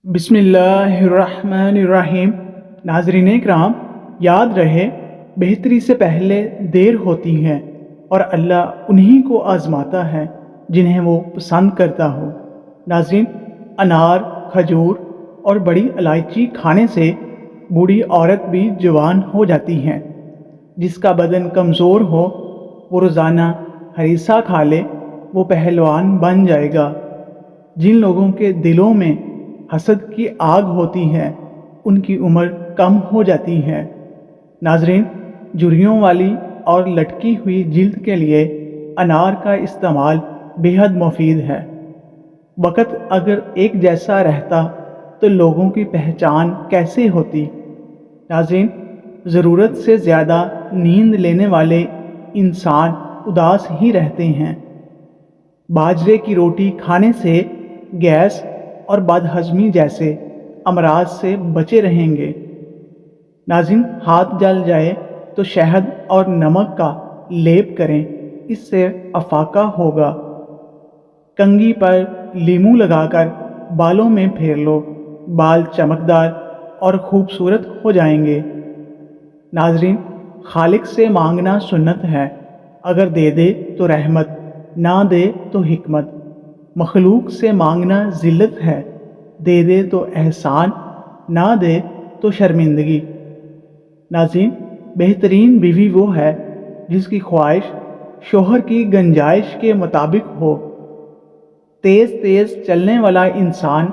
बिस्मिल्लाहिर्रहमानिर्रहीम। नाज़रीन इकराम, याद रहे बेहतरी से पहले देर होती है और अल्लाह उन्हीं को आज़माता है जिन्हें वो पसंद करता हो। नाज़रीन, अनार, खजूर और बड़ी इलायची खाने से बूढ़ी औरत भी जवान हो जाती है। जिसका बदन कमज़ोर हो वो रोज़ाना हरीसा खा ले, वो पहलवान बन जाएगा। जिन लोगों के दिलों में हसद की आग होती है उनकी उम्र कम हो जाती है। नाजरीन, झुर्रियों वाली और लटकी हुई जिल्द के लिए अनार का इस्तेमाल बेहद मुफीद है। वक़्त अगर एक जैसा रहता तो लोगों की पहचान कैसे होती। नाजरीन, ज़रूरत से ज़्यादा नींद लेने वाले इंसान उदास ही रहते हैं। बाजरे की रोटी खाने से गैस और बदहज़मी जैसे अमराज से बचे रहेंगे। नाज़रीन, हाथ जल जाए तो शहद और नमक का लेप करें, इससे अफाका होगा। कंघी पर लीमू लगाकर बालों में फेर लो, बाल चमकदार और खूबसूरत हो जाएंगे। नाज़रीन, खालिक से मांगना सुन्नत है, अगर दे दे तो रहमत, ना दे तो हिकमत। मखलूक से मांगना ज़िल्लत है, दे दे तो एहसान, ना दे तो शर्मिंदगी। नाज़रीन, बेहतरीन बीवी वो है जिसकी ख्वाहिश शोहर की गंजाइश के मुताबिक हो। तेज़ तेज़ चलने वाला इंसान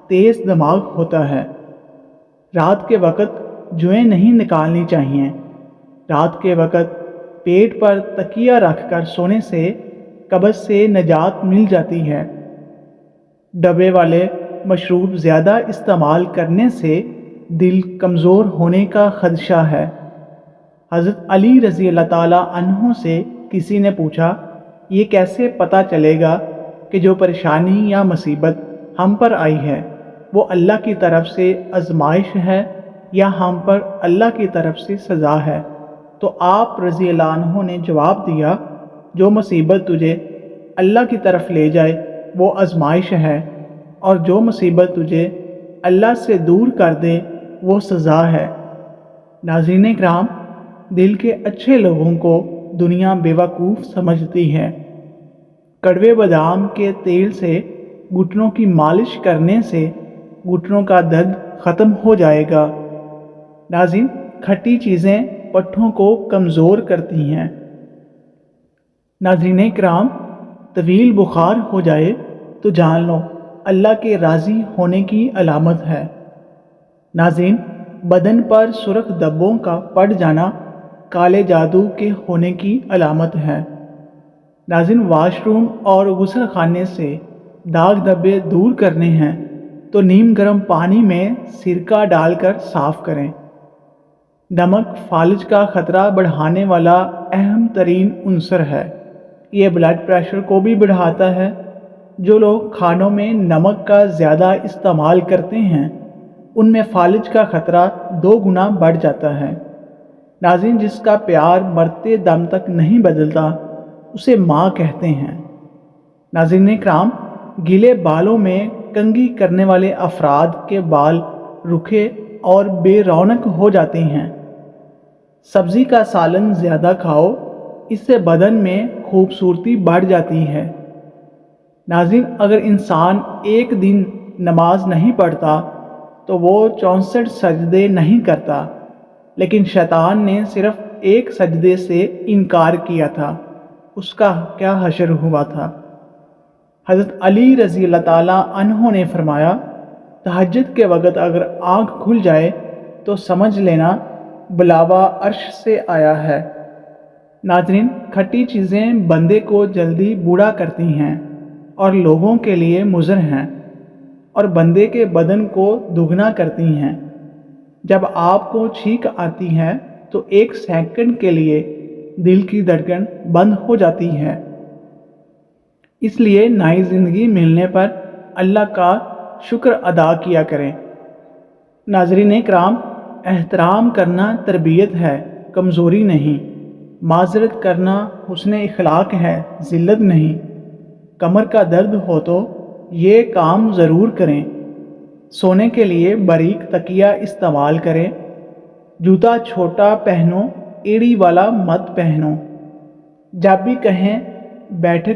तेज़ दिमाग होता है। रात के वक़्त जुएं नहीं निकालनी चाहिए। रात के वक़्त पेट पर तकिया रखकर सोने से कब्ज़ से निजात मिल जाती है। डबे वाले मशरूब ज़्यादा इस्तेमाल करने से दिल कमज़ोर होने का ख़दशा है। हज़रत अली रज़ी अल्लाह ताला अन्हो से किसी ने पूछा, ये कैसे पता चलेगा कि जो परेशानी या मुसीबत हम पर आई है वो अल्लाह की तरफ से आजमाइश है या हम पर अल्लाह की तरफ से सज़ा है। तो आप रज़ी अल्लाह अन्हो ने जवाब दिया, जो मुसीबत तुझे अल्लाह की तरफ ले जाए वो आजमाइश है, और जो मुसीबत तुझे अल्लाह से दूर कर दे वो सज़ा है। नाज़रीन इकराम, दिल के अच्छे लोगों को दुनिया बेवकूफ़ समझती है। कड़वे बादाम के तेल से घुटनों की मालिश करने से घुटनों का दर्द ख़त्म हो जाएगा। नाज़रीन, खट्टी चीज़ें पट्ठों को कमज़ोर करती हैं। नाज़रीन इकराम, तवील बुखार हो जाए तो जान लो अल्लाह के राज़ी होने की अलामत है। नाज़रीन, बदन पर सुर्ख धब्बों का पड़ जाना काले जादू के होने की अलामत है। नाज़रीन, वाशरूम और गुस्ल खाने से दाग धब्बे दूर करने हैं तो नीम गर्म पानी में सिरका डालकर साफ़ करें। नमक फालिज का ख़तरा बढ़ाने वाला अहम तरीन उन्सर है। ये ब्लड प्रेशर को भी बढ़ाता है। जो लोग खानों में नमक का ज़्यादा इस्तेमाल करते हैं उनमें फालिज का ख़तरा 2 गुना बढ़ जाता है। नाज़रीन, जिसका प्यार मरते दम तक नहीं बदलता उसे माँ कहते हैं। नाज़रीन इकराम, गीले बालों में कंघी करने वाले अफराद के बाल रुखे और बेरौनक हो जाते हैं। सब्ज़ी का सालन ज़्यादा खाओ, इससे बदन में खूबसूरती बढ़ जाती है। नाज़रीन, अगर इंसान एक दिन नमाज नहीं पढ़ता तो वो 64 सजदे नहीं करता, लेकिन शैतान ने सिर्फ एक सजदे से इनकार किया था, उसका क्या हशर हुआ था। हज़रत अली रज़ी अल्लाह ताला अन्हो ने फरमाया, तहज्जुद के वक़्त अगर आँख खुल जाए तो समझ लेना बुलावा अर्श से आया है। नाज़रीन, खट्टी चीज़ें बंदे को जल्दी बूढ़ा करती हैं और लोगों के लिए मुज़र हैं, और बंदे के बदन को दुगना करती हैं। जब आपको छींक आती है तो 1 सेकंड के लिए दिल की धड़कन बंद हो जाती है। इसलिए नई ज़िंदगी मिलने पर अल्लाह का शुक्र अदा किया करें। नाज़रीन इकराम, एहतराम करना तरबियत है, कमज़ोरी नहीं। माज़रत करना हुस्न इखलाक है, ज़िल्लत नहीं। कमर का दर्द हो तो ये काम ज़रूर करें। सोने के लिए बारीक तकिया इस्तेमाल करें। जूता छोटा पहनो, एड़ी वाला मत पहनो। जब भी कहें बैठे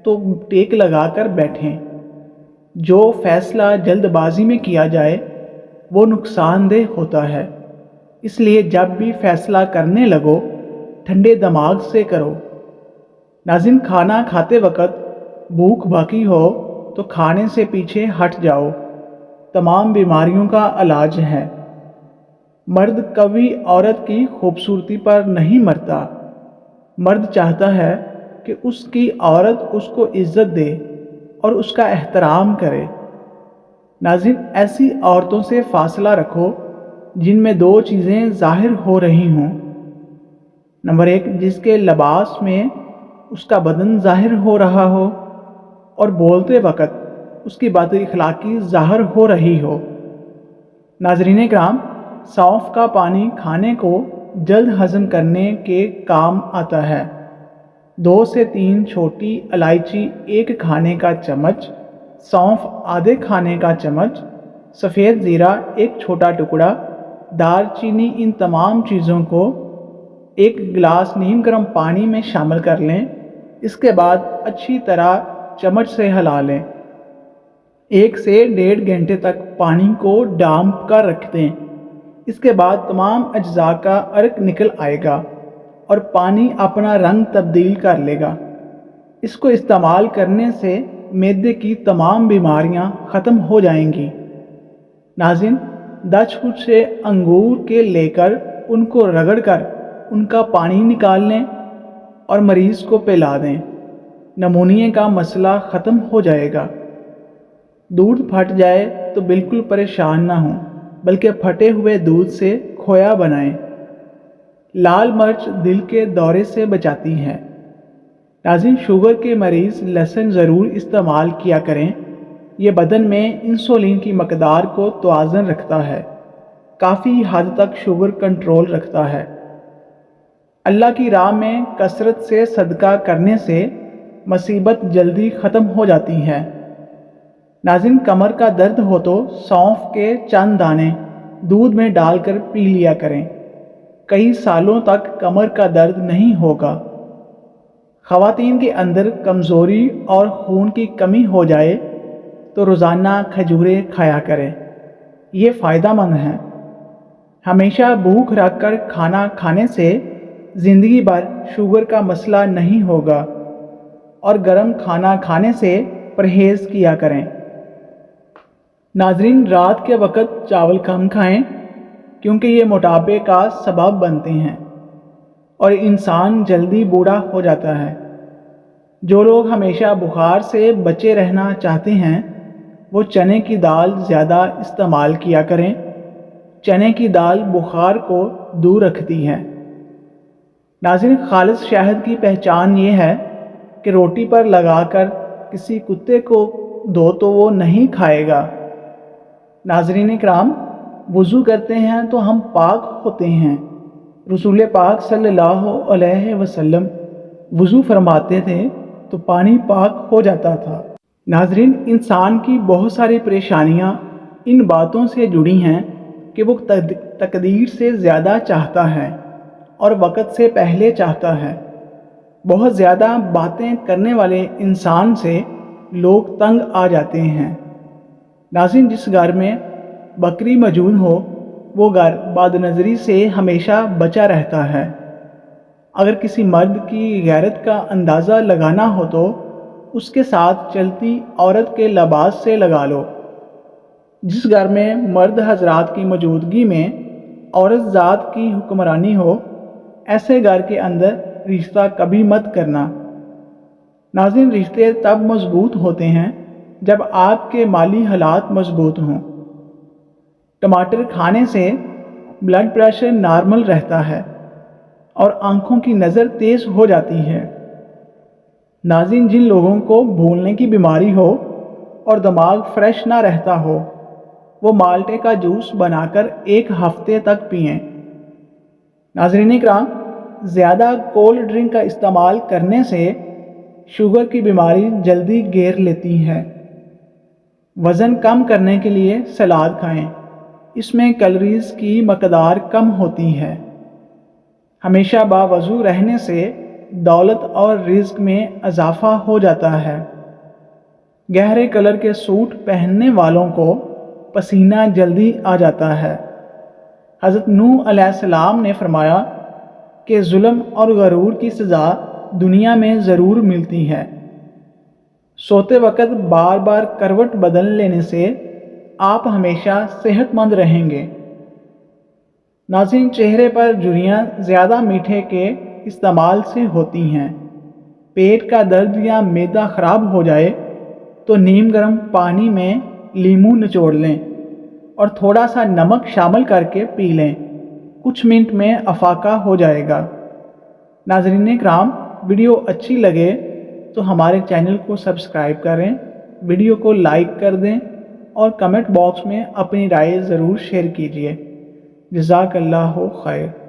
तो टेक लगाकर बैठें। जो फैसला जल्दबाजी में किया जाए वो नुकसानदेह होता है, इसलिए जब भी फैसला करने लगो ठंडे दिमाग से करो। नाज़रीन, खाना खाते वक्त भूख बाकी हो तो खाने से पीछे हट जाओ। तमाम बीमारियों का इलाज है। मर्द कभी औरत की खूबसूरती पर नहीं मरता। मर्द चाहता है कि उसकी औरत उसको इज्जत दे और उसका एहतराम करे। नाज़रीन, ऐसी औरतों से फासला रखो जिनमें दो चीज़ें ज़ाहिर हो रही हों। नंबर 1, जिसके लिबास में उसका बदन ज़ाहिर हो रहा हो और बोलते वक्त उसकी बात इखलाकी ज़ाहिर हो रही हो। नाज़रीन किराम, सौंफ का पानी खाने को जल्द हज़म करने के काम आता है। 2 से 3 छोटी इलायची, 1 खाने का चम्मच, सौंफ आधे खाने का चम्मच, सफ़ेद ज़ीरा 1 छोटा टुकड़ा, दालचीनी, इन तमाम चीज़ों को 1 गिलास नीम गर्म पानी में शामिल कर लें। इसके बाद अच्छी तरह चम्मच से हिला लें। 1 से 1.5 घंटे तक पानी को डांप कर रख दें। इसके बाद तमाम अज्जा का अर्क निकल आएगा और पानी अपना रंग तब्दील कर लेगा। इसको इस्तेमाल करने से मैदे की तमाम बीमारियां ख़त्म हो जाएंगी। नाज़रीन, 10 फुट से अंगूर के लेकर उनको रगड़कर उनका पानी निकाल लें और मरीज़ को पिला दें। नमूनिया का मसला ख़त्म हो जाएगा। दूध फट जाए तो बिल्कुल परेशान ना हों, बल्कि फटे हुए दूध से खोया बनाएं। लाल मिर्च दिल के दौरे से बचाती है। नाज़रीन, शुगर के मरीज़ लहसुन ज़रूर इस्तेमाल किया करें। ये बदन में इंसुलिन की मकदार को तवाज़न रखता है, काफ़ी हद तक शुगर कंट्रोल रखता है। अल्लाह की राह में कसरत से सदका करने से मुसीबत जल्दी ख़त्म हो जाती है। नाज़रीन, कमर का दर्द हो तो सौंफ के चंद दाने दूध में डालकर पी लिया करें। कई सालों तक कमर का दर्द नहीं होगा। ख़वातीन के अंदर कमज़ोरी और खून की कमी हो जाए तो रोज़ाना खजूरें खाया करें। ये फ़ायदेमंद हैं। हमेशा भूख रख कर खाना खाने से ज़िंदगी भर शुगर का मसला नहीं होगा और गर्म खाना खाने से परहेज़ किया करें। नाज़रीन, रात के वक़्त चावल कम खाएं क्योंकि ये मोटापे का सबब बनते हैं और इंसान जल्दी बूढ़ा हो जाता है। जो लोग हमेशा बुखार से बचे रहना चाहते हैं वो चने की दाल ज़्यादा इस्तेमाल किया करें। चने की दाल बुखार को दूर रखती है। नाज़रीन, खालिस शहद की पहचान ये है कि रोटी पर लगाकर किसी कुत्ते को दो तो वो नहीं खाएगा। नाज़रीन किराम, वज़ू करते हैं तो हम पाक होते हैं। रसूल पाक सल्लल्लाहु अलैहि वसल्लम वज़ू फरमाते थे तो पानी पाक हो जाता था। नाज़रीन, इंसान की बहुत सारी परेशानियां इन बातों से जुड़ी हैं कि वो तकदीर से ज़्यादा चाहता है और वक़्त से पहले चाहता है। बहुत ज़्यादा बातें करने वाले इंसान से लोग तंग आ जाते हैं। नाज़रीन, जिस घर में बकरी मौजूद हो वो घर बदनज़री से हमेशा बचा रहता है। अगर किसी मर्द की गैरत का अंदाज़ा लगाना हो तो उसके साथ चलती औरत के लिबास से लगा लो। जिस घर में मर्द हजरात की मौजूदगी में औरत ज़ात की हुक्मरानी हो, ऐसे घर के अंदर रिश्ता कभी मत करना। नाज़रीन, रिश्ते तब मजबूत होते हैं जब आपके माली हालात मजबूत हों। टमाटर खाने से ब्लड प्रेशर नॉर्मल रहता है और आँखों की नज़र तेज़ हो जाती है। नाज़रीन, जिन लोगों को भूलने की बीमारी हो और दिमाग फ्रेश ना रहता हो वो माल्टे का जूस बनाकर 1 हफ्ते तक पिएं। नाज़रीन किराम, ज़्यादा कोल्ड ड्रिंक का इस्तेमाल करने से शुगर की बीमारी जल्दी घेर लेती है। وزن کم کرنے کے لیے سلاد کھائیں، اس میں کیلوریز کی مقدار کم ہوتی ہے۔ ہمیشہ باوضو رہنے سے دولت اور رزق میں اضافہ ہو جاتا ہے۔ گہرے کلر کے سوٹ پہننے والوں کو پسینہ جلدی آ جاتا ہے۔ حضرت نوح علیہ السلام نے فرمایا کہ ظلم اور غرور کی سزا دنیا میں ضرور ملتی ہے۔ سوتے وقت بار بار کروٹ بدل لینے سے آپ ہمیشہ صحت مند رہیں گے۔ ناظرین، چہرے پر جھریاں زیادہ میٹھے کے استعمال سے ہوتی ہیں۔ پیٹ کا درد یا معدہ خراب ہو جائے تو نیم گرم پانی میں لیموں نچوڑ لیں اور تھوڑا سا نمک شامل کر کے پی لیں، کچھ منٹ میں افاقہ ہو جائے گا۔ ناظرین کرام، ویڈیو اچھی لگے تو ہمارے چینل کو سبسکرائب کریں، ویڈیو کو لائک کر دیں اور کمنٹ باکس میں اپنی رائے ضرور شیئر کیجیے۔ جزاک اللہ خیر۔